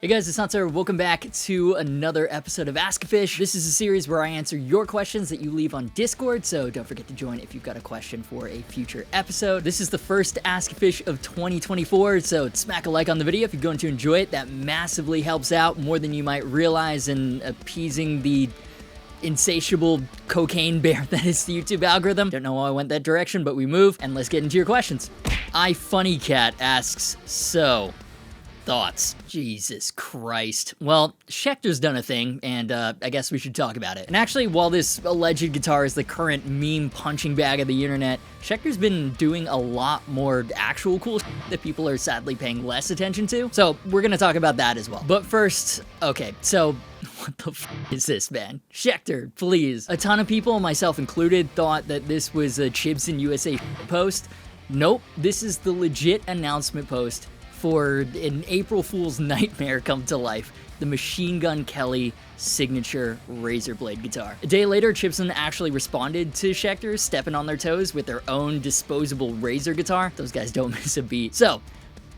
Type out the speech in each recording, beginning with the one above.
Hey guys, it's Azure. Welcome back to another episode of Ask a Fish. This is a series where I answer your questions that you leave on Discord, so don't forget to join if you've got a question for a future episode. This is the first Ask a Fish of 2024, so smack a like on the video if you're going to enjoy it. That massively helps out more than you might realize in appeasing the insatiable cocaine bear that is the YouTube algorithm. Don't know why I went that direction, but we move, and let's get into your questions. iFunnyCat asks, thoughts? Jesus Christ. Well, Schecter's done a thing, and I guess we should talk about it. And actually, while this alleged guitar is the current meme punching bag of the internet, Schecter's been doing a lot more actual cool shit that people are sadly paying less attention to. So we're gonna talk about that as well. But first, okay, so what the f is this, man? Schecter, please. A ton of people, myself included, thought that this was a Chibs in USA post. Nope, this is the legit announcement post for an April Fool's nightmare come to life, the Machine Gun Kelly signature razor blade guitar. A day later, Chibson actually responded to Schecter stepping on their toes with their own disposable razor guitar. Those guys don't miss a beat. So,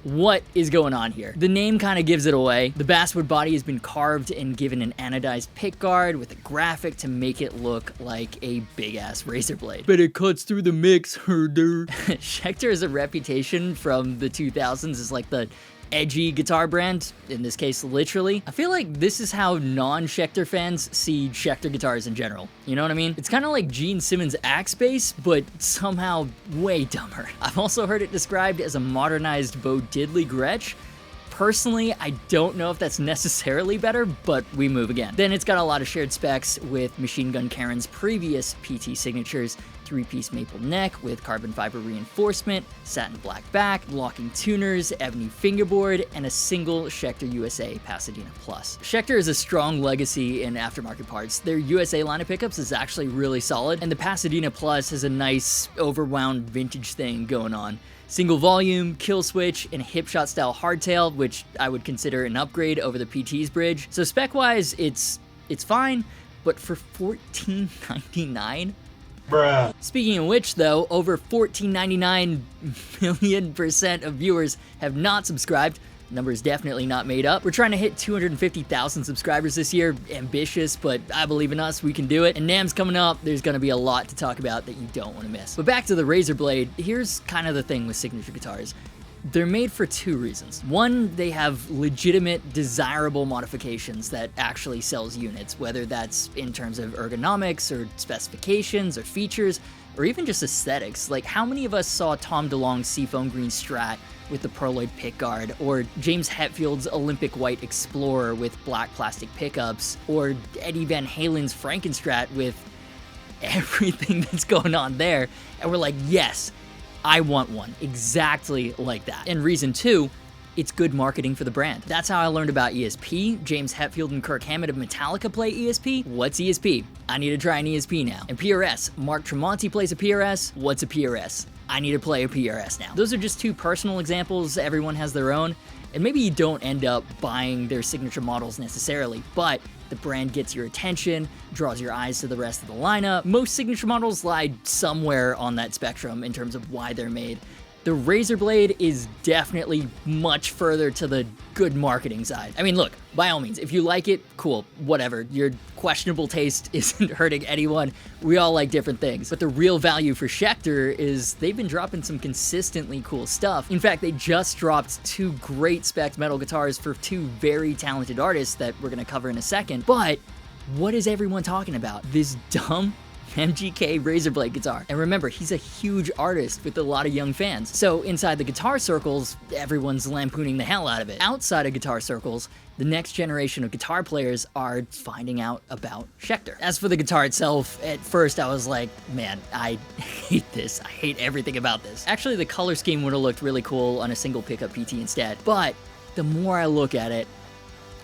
what is going on here? The name kind of gives it away. The basswood body has been carved and given an anodized pickguard with a graphic to make it look like a big-ass razor blade. But it cuts through the mix, herder. Schecter has a reputation from the 2000s as like the edgy guitar brand, in this case literally. I feel like this is how non-Schecter fans see Schecter guitars in general. You know what I mean? It's kind of like Gene Simmons' Axe bass, but somehow way dumber. I've also heard it described as a modernized Bo Diddley Gretsch. Personally, I don't know if that's necessarily better, but we move again. Then it's got a lot of shared specs with Machine Gun Karen's previous PT signatures: 3-piece maple neck with carbon fiber reinforcement, satin black back, locking tuners, ebony fingerboard, and a single Schecter USA Pasadena Plus. Schecter has a strong legacy in aftermarket parts. Their USA line of pickups is actually really solid, and the Pasadena Plus has a nice overwound vintage thing going on. Single volume, kill switch, and hip shot style hardtail, which I would consider an upgrade over the PT's bridge. So spec wise, it's fine, but for $14.99? Bruh. Speaking of which, though, over 14.99 million% of viewers have not subscribed. The number is definitely not made up. We're trying to hit 250,000 subscribers this year. Ambitious, but I believe in us, we can do it. And NAMM's coming up. There's gonna be a lot to talk about that you don't want to miss. But back to the razor blade, here's kind of the thing with signature guitars. They're made for two reasons. One, they have legitimate, desirable modifications that actually sells units, whether that's in terms of ergonomics or specifications or features, or even just aesthetics. Like, how many of us saw Tom DeLonge's Seafoam Green Strat with the pearloid pickguard, or James Hetfield's Olympic White Explorer with black plastic pickups, or Eddie Van Halen's Frankenstrat with everything that's going on there, and we're like, yes, I want one exactly like that. And reason two, it's good marketing for the brand. That's how I learned about ESP. James Hetfield and Kirk Hammett of Metallica play ESP. What's ESP? I need to try an ESP now. And PRS. Mark Tremonti plays a PRS. What's a PRS? I need to play a PRS now. Those are just two personal examples. Everyone has their own. And maybe you don't end up buying their signature models necessarily, but the brand gets your attention, draws your eyes to the rest of the lineup. Most signature models lie somewhere on that spectrum in terms of why they're made. The razor blade is definitely much further to the good marketing side. I mean, look, by all means, if you like it, cool, whatever. Your questionable taste isn't hurting anyone. We all like different things. But the real value for Schecter is they've been dropping some consistently cool stuff. In fact, they just dropped two great spec metal guitars for two very talented artists that we're gonna cover in a second. But what is everyone talking about? This dumb MGK razor blade guitar. And remember, he's a huge artist with a lot of young fans. So inside the guitar circles, everyone's lampooning the hell out of it. Outside of guitar circles, the next generation of guitar players are finding out about Schecter. As for the guitar itself, at first I was like, man, I hate this. I hate everything about this. Actually, the color scheme would have looked really cool on a single pickup PT instead. But the more I look at it,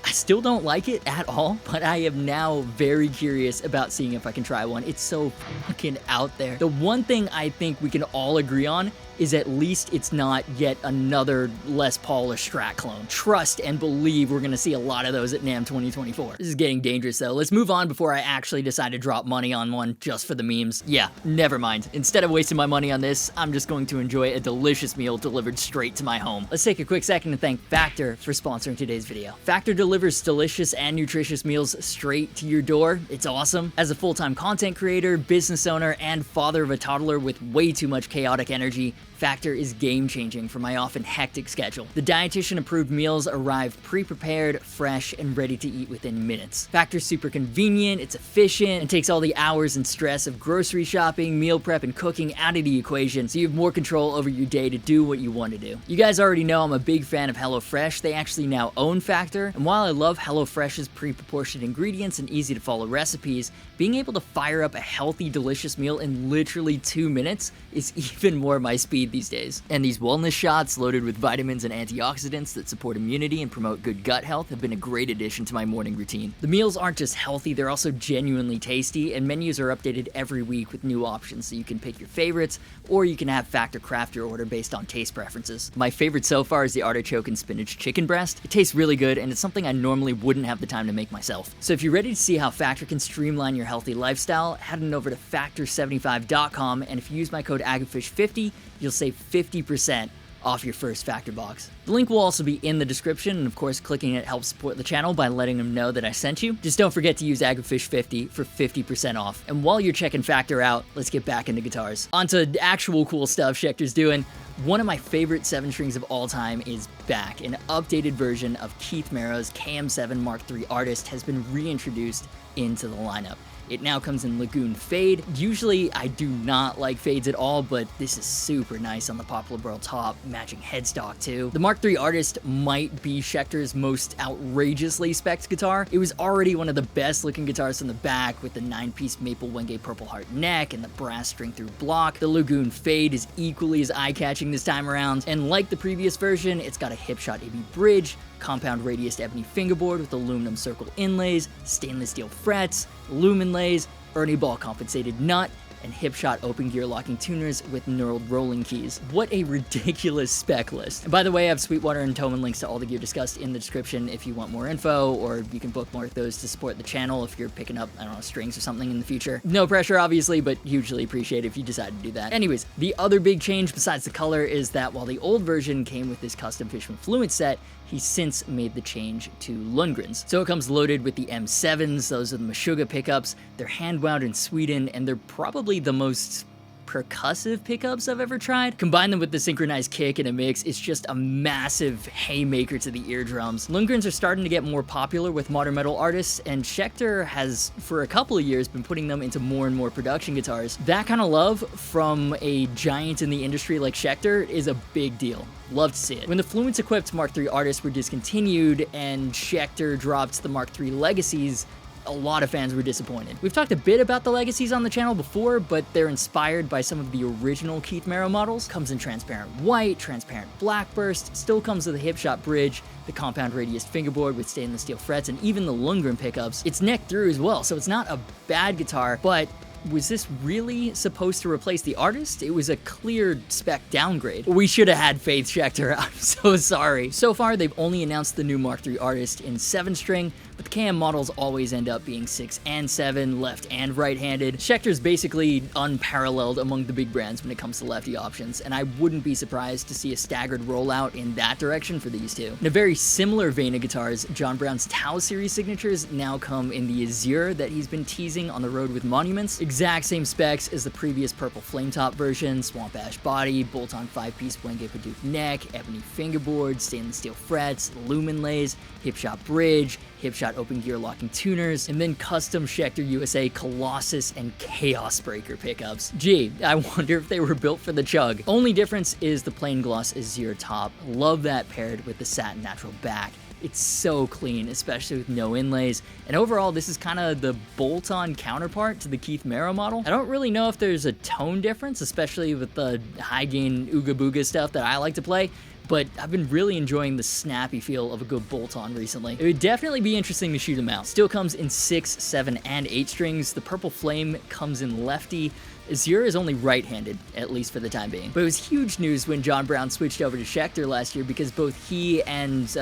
I still don't like it at all, but I am now very curious about seeing if I can try one. It's so fucking out there. The one thing I think we can all agree on is at least it's not yet another Les Paul or Strat clone. Trust and believe we're gonna see a lot of those at NAMM 2024. This is getting dangerous though. Let's move on before I actually decide to drop money on one just for the memes. Yeah, never mind. Instead of wasting my money on this, I'm just going to enjoy a delicious meal delivered straight to my home. Let's take a quick second to thank Factor for sponsoring today's video. Factor delivers delicious and nutritious meals straight to your door. It's awesome. As a full-time content creator, business owner, and father of a toddler with way too much chaotic energy, Factor is game-changing for my often hectic schedule. The dietitian-approved meals arrive pre-prepared, fresh, and ready to eat within minutes. Factor's super convenient, it's efficient, and takes all the hours and stress of grocery shopping, meal prep, and cooking out of the equation, so you have more control over your day to do what you want to do. You guys already know I'm a big fan of HelloFresh. They actually now own Factor, and while I love HelloFresh's pre-proportioned ingredients and easy-to-follow recipes, being able to fire up a healthy, delicious meal in literally 2 minutes is even more my speed these days. And these wellness shots loaded with vitamins and antioxidants that support immunity and promote good gut health have been a great addition to my morning routine. The meals aren't just healthy, they're also genuinely tasty, and menus are updated every week with new options so you can pick your favorites, or you can have Factor craft your order based on taste preferences. My favorite so far is the artichoke and spinach chicken breast. It tastes really good, and it's something I normally wouldn't have the time to make myself. So if you're ready to see how Factor can streamline your healthy lifestyle, head on over to factor75.com, and if you use my code AGAFISH50, you'll save 50% off your first Factor box. The link will also be in the description, and of course clicking it helps support the channel by letting them know that I sent you. Just don't forget to use AGAFISH50 for 50% off. And while you're checking Factor out, let's get back into guitars. On to actual cool stuff Schecter's doing. One of my favorite 7 strings of all time is back. An updated version of Keith Merrow's KM7 Mark III Artist has been reintroduced into the lineup. It now comes in Lagoon Fade. Usually I do not like fades at all, but this is super nice on the Poplar Burl top, matching headstock too. The Mark III Artist might be Schecter's most outrageously spec'd guitar. It was already one of the best looking guitars from the back with the 9-piece maple Wenge Purple Heart neck and the brass string through block. The Lagoon Fade is equally as eye-catching this time around, and like the previous version, it's got a Hipshot AB bridge, compound radiused ebony fingerboard with aluminum circle inlays, stainless steel frets, lumen lays, Ernie Ball compensated nut, and Hipshot open gear locking tuners with knurled rolling keys. What a ridiculous spec list. And by the way, I have Sweetwater and Toman links to all the gear discussed in the description if you want more info, or you can bookmark those to support the channel if you're picking up, I don't know, strings or something in the future. No pressure, obviously, but hugely appreciate it if you decide to do that. Anyways, the other big change besides the color is that while the old version came with this custom Fishman Fluent set, he's since made the change to Lundgren's. So it comes loaded with the M7s, those are the Meshuggah pickups, they're hand-wound in Sweden, and they're probably the most percussive pickups I've ever tried. Combine them with the synchronized kick in a mix, it's just a massive haymaker to the eardrums. Lundgren's are starting to get more popular with modern metal artists, and Schecter has, for a couple of years, been putting them into more and more production guitars. That kind of love from a giant in the industry like Schecter is a big deal. Love to see it. When the Fluence-equipped Mark III Artists were discontinued and Schecter dropped the Mark III Legacies, a lot of fans were disappointed. We've talked a bit about the Legacies on the channel before, but they're inspired by some of the original Keith Merrow models. Comes in transparent white, transparent black burst, still comes with a Hipshot bridge, the compound radius fingerboard with stainless steel frets, and even the Lundgren pickups. It's neck through as well, so it's not a bad guitar, but was this really supposed to replace the Artist? It was a clear spec downgrade. We should have had faith, Schecter. I'm so sorry. So far, they've only announced the new Mark III Artist in 7-string, but the KM models always end up being 6 and 7, left and right-handed. Schecter's basically unparalleled among the big brands when it comes to lefty options, and I wouldn't be surprised to see a staggered rollout in that direction for these two. In a very similar vein of guitars, John Browne's Tau series signatures now come in the Azure that he's been teasing on the road with Monuments. Exact same specs as the previous purple flametop version, swamp ash body, bolt-on 5-piece Wenge Purdue neck, ebony fingerboard, stainless steel frets, lumen lays, Hipshot bridge, Hipshot open gear locking tuners, and then custom Schecter USA Colossus and Chaos Breaker pickups. Gee, I wonder if they were built for the chug. Only difference is the plain gloss Azure top. Love that paired with the satin natural back. It's so clean, especially with no inlays, and overall this is kind of the bolt-on counterpart to the Keith Merrow model. I don't really know if there's a tone difference, especially with the high-gain Ooga Booga stuff that I like to play, but I've been really enjoying the snappy feel of a good bolt-on recently. It would definitely be interesting to shoot him out. Still comes in 6, 7, and 8 strings. The Purple Flame comes in lefty. Azure is only right-handed, at least for the time being. But it was huge news when John Browne switched over to Schecter last year because both he and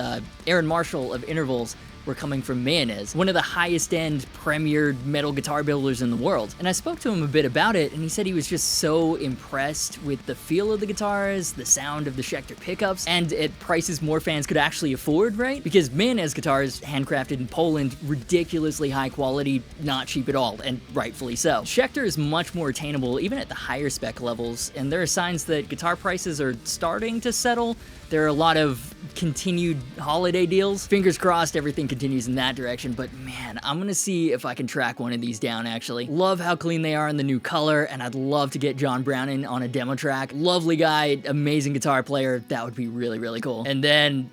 Aaron Marshall of Intervals were coming from Mayonnaise, one of the highest-end premier metal guitar builders in the world. And I spoke to him a bit about it, and he said he was just so impressed with the feel of the guitars, the sound of the Schecter pickups, and at prices more fans could actually afford, right? Because Mayonnaise guitars, handcrafted in Poland, ridiculously high quality, not cheap at all, and rightfully so. Schecter is much more attainable even at the higher spec levels, and there are signs that guitar prices are starting to settle. There are a lot of continued holiday deals. Fingers crossed everything continues in that direction, but man, I'm gonna see if I can track one of these down, actually. Love how clean they are in the new color, and I'd love to get John Browne in on a demo track. Lovely guy, amazing guitar player. That would be really, really cool. And then,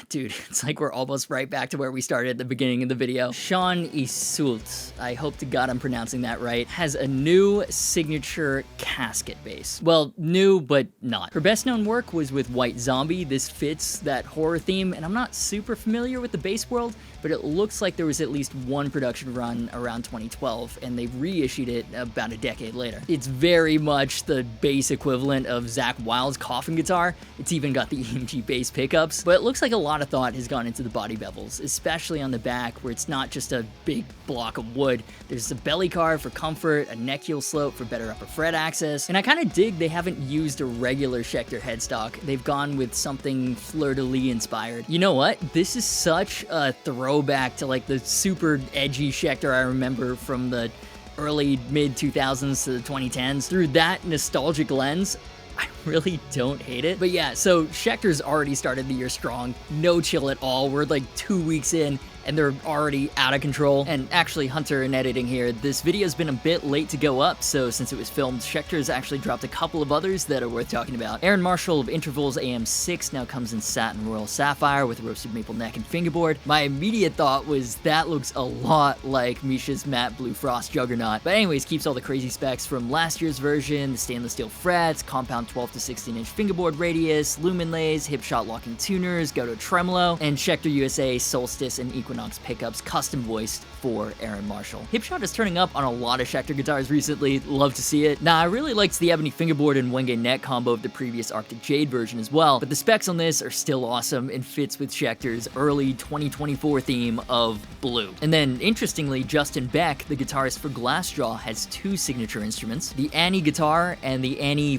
dude, it's like we're almost right back to where we started at the beginning of the video. Yseult, I hope to God I'm pronouncing that right, has a new signature casket bass. Well, new, but not. Her best known work was with White Zombie. This fits that horror theme, and I'm not super familiar with the bass world, but it looks like there was at least one production run around 2012, and they reissued it about a decade later. It's very much the bass equivalent of Zakk Wylde's Coffin guitar. It's even got the EMG bass pickups, but it looks like a lot of thought has gone into the body bevels, especially on the back, where it's not just a big block of wood. There's a belly carve for comfort, a neck heel slope for better upper fret access, and I kind of dig they haven't used a regular Schecter headstock. They've gone with something fleur-de-lis inspired. You know what? This is such a throwback to like the super edgy Schecter I remember from the early mid-2000s to the 2010s. Through that nostalgic lens, I really don't hate it. But yeah, so Schecter's already started the year strong. No chill at all. We're like 2 weeks in, and they're already out of control. And actually, Hunter in editing here, this video's been a bit late to go up, so since it was filmed, Schecter's actually dropped a couple of others that are worth talking about. Aaron Marshall of Intervals AM6 now comes in Satin Royal Sapphire with roasted maple neck and fingerboard. My immediate thought was that looks a lot like Misha's matte Blue Frost Juggernaut. But anyways, keeps all the crazy specs from last year's version, the stainless steel frets, compound 12 to 16 inch fingerboard radius, lumen lays, hip shot locking tuners, Goto tremolo, and Schecter USA Solstice and Equinox pickups custom voiced for Aaron Marshall. Hipshot is turning up on a lot of Schecter guitars recently. Love to see it. Now, I really liked the ebony fingerboard and Wenge neck combo of the previous Arctic Jade version as well, but the specs on this are still awesome and fits with Schecter's early 2024 theme of blue. And then, interestingly, Justin Beck, the guitarist for Glassjaw, has two signature instruments, the Ani guitar and the Ani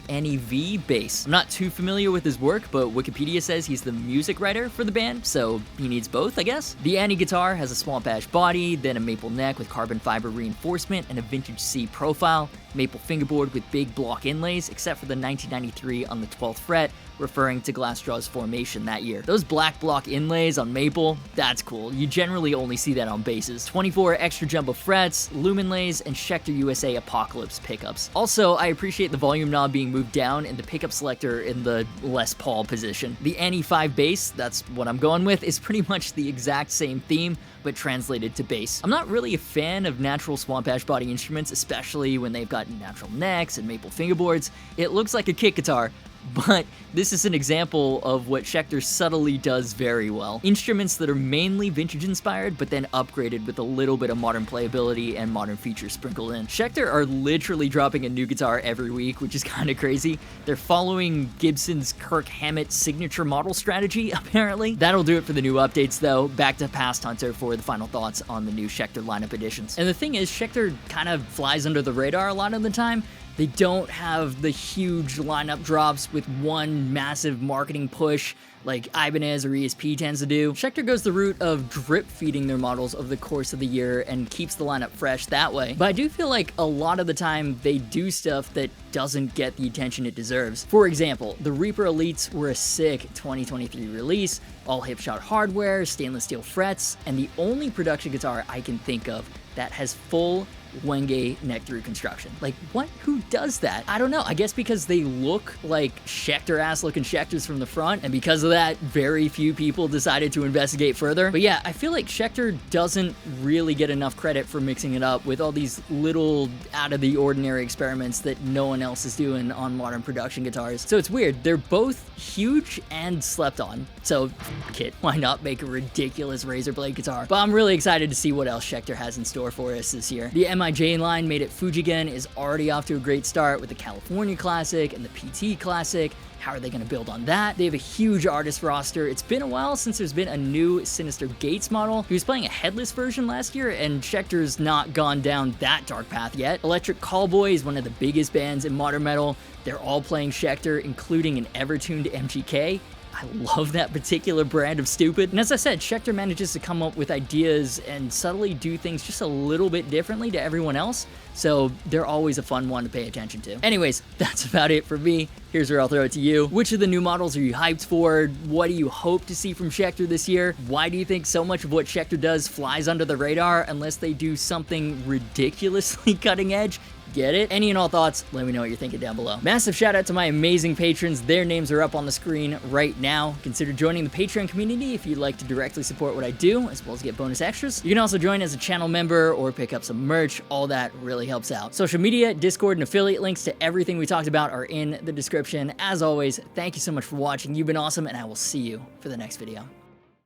Ani V bass. I'm not too familiar with his work, but Wikipedia says he's the music writer for the band, so he needs both, I guess. The Ani guitar has a swamp ash body, then a maple neck with carbon fiber reinforcement and a vintage C profile, maple fingerboard with big block inlays, except for the 1993 on the 12th fret, referring to Glassjaw's formation that year. Those black block inlays on maple, that's cool. You generally only see that on basses. 24 extra jumbo frets, lumen lays, and Schecter USA Apocalypse pickups. Also, I appreciate the volume knob being moved down and the pickup selector in the Les Paul position. The Ani 5 bass, that's what I'm going with, is pretty much the exact same theme, but translated to bass. I'm not really a fan of natural swamp ash body instruments, especially when they've got natural necks and maple fingerboards. It looks like a kit guitar, but this is an example of what Schecter subtly does very well. Instruments that are mainly vintage inspired, but then upgraded with a little bit of modern playability and modern features sprinkled in. Schecter are literally dropping a new guitar every week, which is kind of crazy. They're following Gibson's Kirk Hammett signature model strategy, apparently. That'll do it for the new updates, though. Back to Past Hunter for the final thoughts on the new Schecter lineup additions. And the thing is, Schecter kind of flies under the radar a lot of the time. They don't have the huge lineup drops with one massive marketing push like Ibanez or ESP tends to do. Schecter goes the route of drip feeding their models over the course of the year and keeps the lineup fresh that way. But I do feel like a lot of the time they do stuff that doesn't get the attention it deserves. For example, the Reaper Elites were a sick 2023 release, all hipshot hardware, stainless steel frets, and the only production guitar I can think of that has full Wenge neck-through construction. Like, what? Who does that? I don't know. I guess because they look like Schecter-ass looking Schecters from the front, and because of that, very few people decided to investigate further. But yeah, I feel like Schecter doesn't really get enough credit for mixing it up with all these little out-of-the-ordinary experiments that no one else is doing on modern production guitars. So it's weird. They're both huge and slept on. So, kid, why not make a ridiculous razor blade guitar? But I'm really excited to see what else Schecter has in store for us this year. The MIJ line made at Fujigen is already off to a great start with the California Classic and the PT Classic. How are they going to build on that? They have a huge artist roster. It's been a while since there's been a new Sinister Gates model. He was playing a headless version last year, and Schecter's not gone down that dark path yet. Electric Callboy is one of the biggest bands in modern metal. They're all playing Schecter, including an ever-tuned MGK. I love that particular brand of stupid. And as I said, Schecter manages to come up with ideas and subtly do things just a little bit differently to everyone else. So they're always a fun one to pay attention to. Anyways, that's about it for me. Here's where I'll throw it to you. Which of the new models are you hyped for? What do you hope to see from Schecter this year? Why do you think so much of what Schecter does flies under the radar unless they do something ridiculously cutting edge? Get it? Any and all thoughts, let me know what you're thinking down below. Massive shout out to my amazing patrons. Their names are up on the screen right now. Consider joining the Patreon community if you'd like to directly support what I do, as well as get bonus extras. You can also join as a channel member or pick up some merch. All that really helps out. Social media, Discord, and affiliate links to everything we talked about are in the description. As always, thank you so much for watching. You've been awesome, and I will see you for the next video.